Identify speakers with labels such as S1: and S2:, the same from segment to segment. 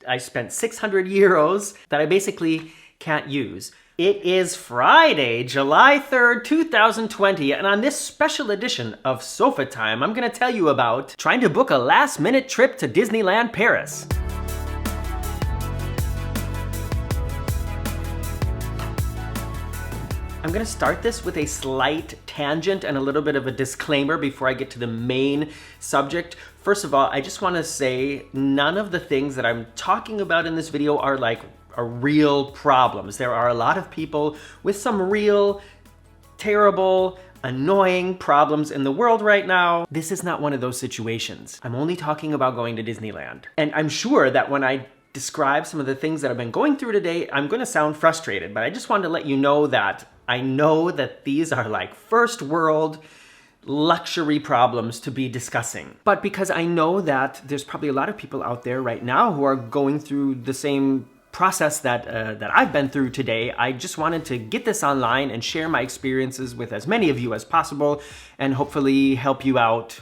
S1: I spent 600 euros that I basically can't use. It is Friday, July 3rd, 2020, and on this special edition of Sofatime, I'm going to tell you about trying to book a last-minute trip to Disneyland Paris. I'm going to start this with a slight tangent and a little bit of a disclaimer before I get to the main subject. First of all, I just want to say none of the things that I'm talking about in this video are real problems. There are a lot of people with some real, terrible, annoying problems in the world right now. This is not one of those situations. I'm only talking about going to Disneyland. And I'm sure that when I describe some of the things that I've been going through today, I'm going to sound frustrated, but I just wanted to let you know that I know that these are like first world luxury problems to be discussing. But because I know that there's probably a lot of people out there right now who are going through the same process that I've been through today, I just wanted to get this online and share my experiences with as many of you as possible and hopefully help you out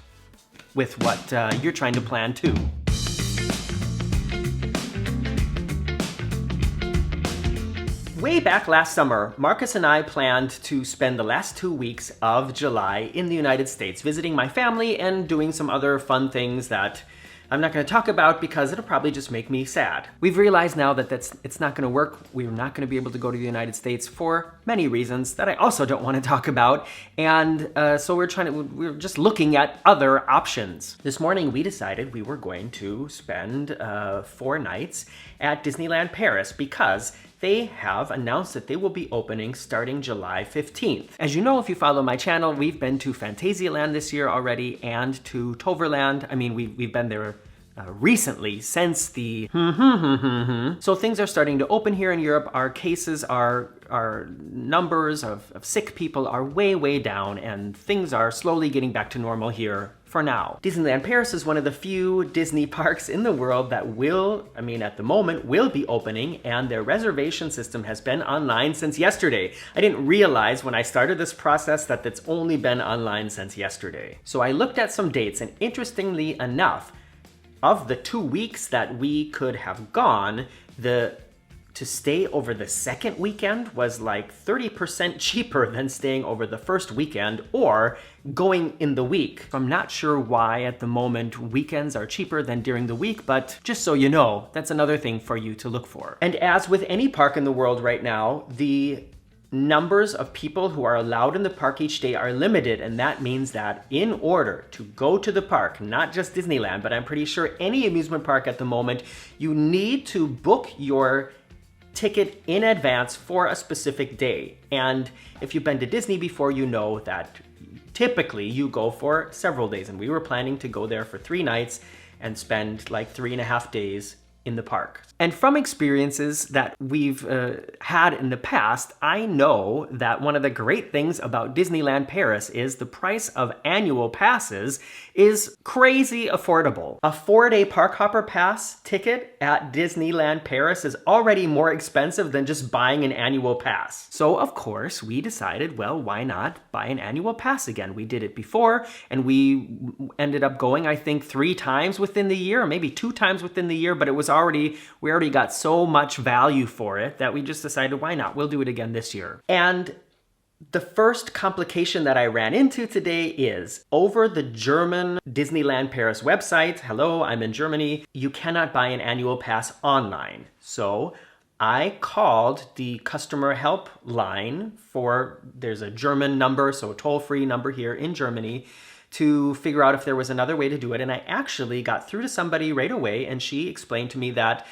S1: with what you're trying to plan too. Way back last summer, Marcus and I planned to spend the last 2 weeks of July in the United States, visiting my family and doing some other fun things that I'm not going to talk about because it'll probably just make me sad. We've realized now that it's not going to work. We're not going to be able to go to the United States for many reasons that I also don't want to talk about. And so we're just looking at other options. This morning we decided we were going to spend 4 nights at Disneyland Paris because they have announced that they will be opening starting July 15th. As you know, if you follow my channel, we've been to Phantasialand this year already and to Toverland. I mean, we've been there recently since the So things are starting to open here in Europe. Our cases our numbers of sick people are way down and things are slowly getting back to normal here for now. Disneyland Paris is one of the few Disney parks in the world that at the moment will be opening, and their reservation system has been online since yesterday. I didn't realize when I started this process that it's only been online since yesterday. So I looked at some dates, and interestingly enough, of the 2 weeks that we could have gone, to stay over the second weekend was like 30% cheaper than staying over the first weekend or going in the week. I'm not sure why at the moment weekends are cheaper than during the week, but just so you know, that's another thing for you to look for. And as with any park in the world right now, the numbers of people who are allowed in the park each day are limited, and that means that in order to go to the park, not just Disneyland, but I'm pretty sure any amusement park at the moment, you need to book your ticket in advance for a specific day. And if you've been to Disney before, you know that typically you go for several days, and we were planning to go there for 3 nights and spend like 3.5 days in the park. And from experiences that we've had in the past, I know that one of the great things about Disneyland Paris is the price of annual passes is crazy affordable. A 4-day park hopper pass ticket at Disneyland Paris is already more expensive than just buying an annual pass. So of course we decided, well, why not buy an annual pass again? We did it before and we ended up going, I think 3 times within the year, or maybe 2 times within the year, but it was we already got so much value for it that we just decided, why not? We'll do it again this year. And the first complication that I ran into today is over the German Disneyland Paris website. Hello, I'm in Germany. You cannot buy an annual pass online. So I called the customer help line there's a German number, so a toll-free number here in Germany, to figure out if there was another way to do it. And I actually got through to somebody right away, and she explained to me that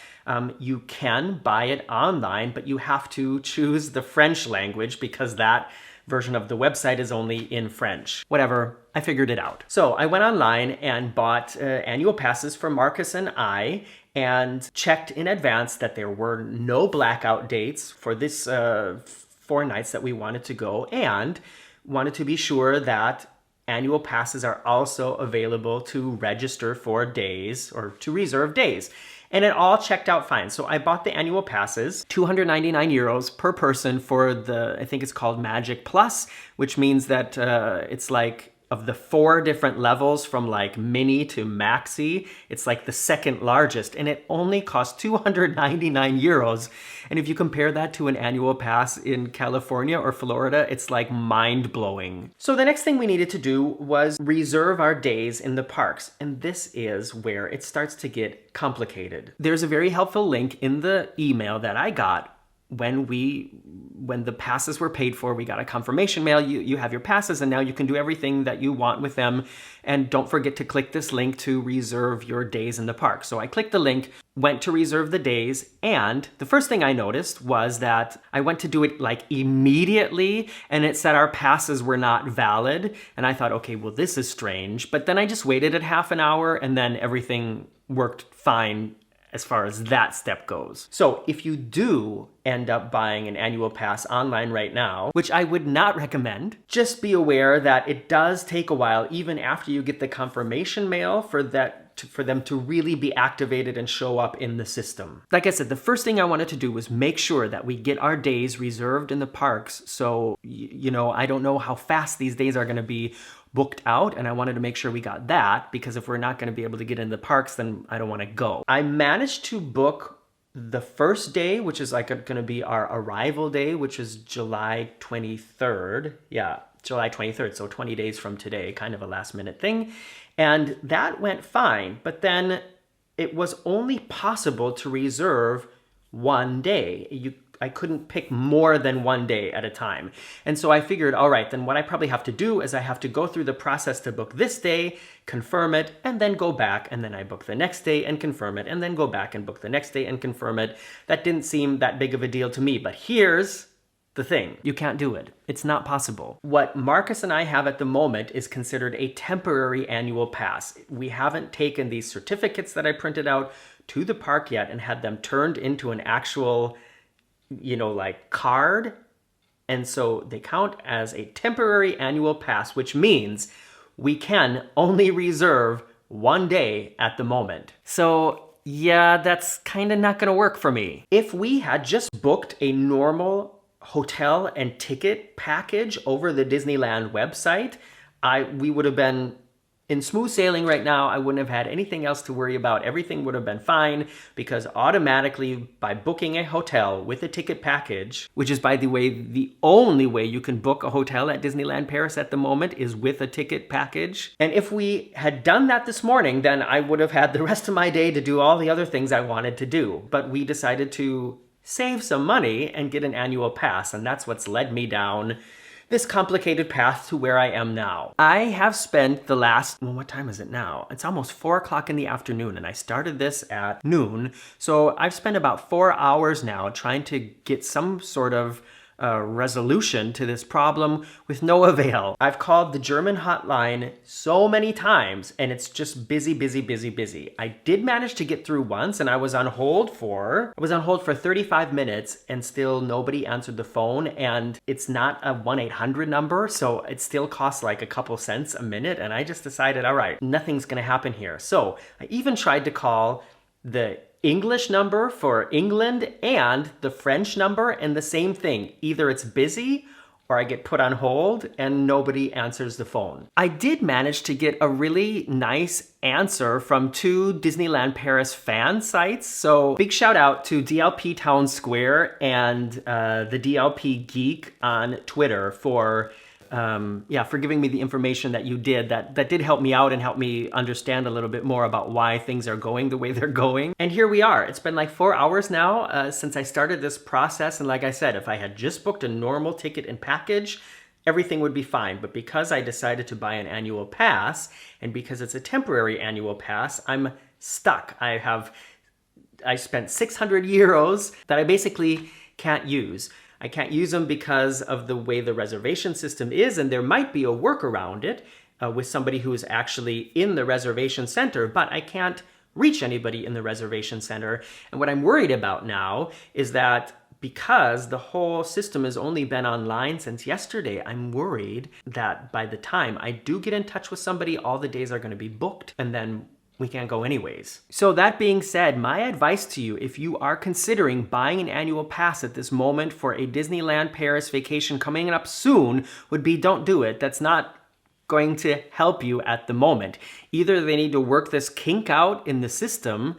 S1: you can buy it online, but you have to choose the French language because that version of the website is only in French. Whatever, I figured it out. So I went online and bought annual passes for Marcus and I, and checked in advance that there were no blackout dates for this 4 nights that we wanted to go, and wanted to be sure that annual passes are also available to register for days or to reserve days. And it all checked out fine. So I bought the annual passes, 299 euros per person for I think it's called Magic Plus, which means that it's like of the 4 different levels from like mini to maxi, it's like the second largest, and it only costs 299 euros. And if you compare that to an annual pass in California or Florida, it's like mind-blowing. So the next thing we needed to do was reserve our days in the parks. And this is where it starts to get complicated. There's a very helpful link in the email that I got when the passes were paid for. We got a confirmation mail. You have your passes, and now you can do everything that you want with them. And don't forget to click this link to reserve your days in the park. So I clicked the link, went to reserve the days, and the first thing I noticed was that I went to do it like immediately, and it said our passes were not valid. And I thought, okay, well, this is strange. But then I just waited a half an hour, and then everything worked fine as far as that step goes. So if you do end up buying an annual pass online right now, which I would not recommend, just be aware that it does take a while, even after you get the confirmation mail, for them to really be activated and show up in the system. Like I said, the first thing I wanted to do was make sure that we get our days reserved in the parks. So, I don't know how fast these days are gonna be booked out, and I wanted to make sure we got that, because if we're not going to be able to get in the parks, then I don't want to go. I managed to book the first day, which is like going to be our arrival day, which is July 23rd. Yeah, July 23rd, so 20 days from today, kind of a last minute thing. And that went fine, but then it was only possible to reserve one day. I couldn't pick more than one day at a time. And so I figured, all right, then what I probably have to do is I have to go through the process to book this day, confirm it, and then go back, and then I book the next day and confirm it, and then go back and book the next day and confirm it. That didn't seem that big of a deal to me, but here's the thing. You can't do it. It's not possible. What Marcus and I have at the moment is considered a temporary annual pass. We haven't taken these certificates that I printed out to the park yet and had them turned into an actual like card. And so they count as a temporary annual pass, which means we can only reserve one day at the moment. So yeah, that's kind of not going to work for me. If we had just booked a normal hotel and ticket package over the Disneyland website, we would have been in smooth sailing right now. I wouldn't have had anything else to worry about. Everything would have been fine, because automatically by booking a hotel with a ticket package, which is, by the way, the only way you can book a hotel at Disneyland Paris at the moment is with a ticket package. And if we had done that this morning, then I would have had the rest of my day to do all the other things I wanted to do. But we decided to save some money and get an annual pass, and that's what's led me down this complicated path to where I am now. I have spent the last, what time is it now? It's almost 4 o'clock in the afternoon, and I started this at noon. So I've spent about 4 hours now trying to get some sort of resolution to this problem with no avail. I've called the German hotline so many times, and it's just busy, busy, busy, busy. I did manage to get through once, and I was on hold for 35 minutes, and still nobody answered the phone. And it's not a 1-800 number, so it still costs like a couple cents a minute. And I just decided, all right, nothing's gonna happen here. So I even tried to call the English number for England and the French number, and the same thing. Either it's busy or I get put on hold and nobody answers the phone. I did manage to get a really nice answer from 2 Disneyland Paris fan sites. So big shout out to DLP Town Square and the DLP Geek on Twitter for giving me the information that you did. That did help me out and help me understand a little bit more about why things are going the way they're going. And here we are. It's been like 4 hours now since I started this process. And like I said, if I had just booked a normal ticket and package, everything would be fine. But because I decided to buy an annual pass, and because it's a temporary annual pass, I'm stuck. I spent 600 euros that I basically can't use. I can't use them because of the way the reservation system is, and there might be a workaround it with somebody who is actually in the reservation center, but I can't reach anybody in the reservation center. And what I'm worried about now is that because the whole system has only been online since yesterday, I'm worried that by the time I do get in touch with somebody, all the days are going to be booked, and then we can't go anyways. So that being said, my advice to you, if you are considering buying an annual pass at this moment for a Disneyland Paris vacation coming up soon, would be don't do it. That's not going to help you at the moment. Either they need to work this kink out in the system,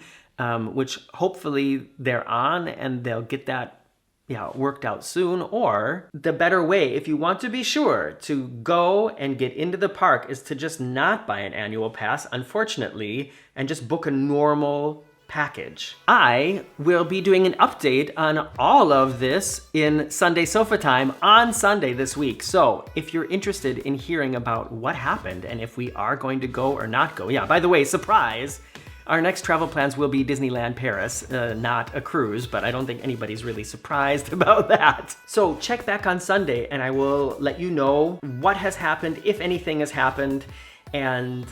S1: which hopefully they're on and they'll get that worked out soon, or the better way, if you want to be sure to go and get into the park, is to just not buy an annual pass, unfortunately, and just book a normal package. I will be doing an update on all of this in Sunday Sofatime on Sunday this week. So if you're interested in hearing about what happened and if we are going to go or not go, by the way, surprise, our next travel plans will be Disneyland Paris, not a cruise, but I don't think anybody's really surprised about that. So check back on Sunday and I will let you know what has happened, if anything has happened, and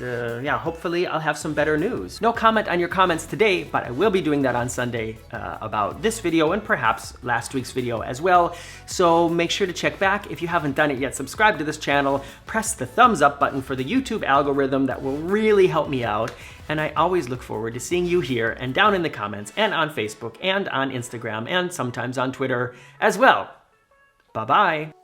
S1: hopefully I'll have some better news. No comment on your comments today, but I will be doing that on Sunday about this video and perhaps last week's video as well. So make sure to check back. If you haven't done it yet, subscribe to this channel, press the thumbs up button for the YouTube algorithm. That will really help me out. And I always look forward to seeing you here and down in the comments and on Facebook and on Instagram and sometimes on Twitter as well. Bye-bye.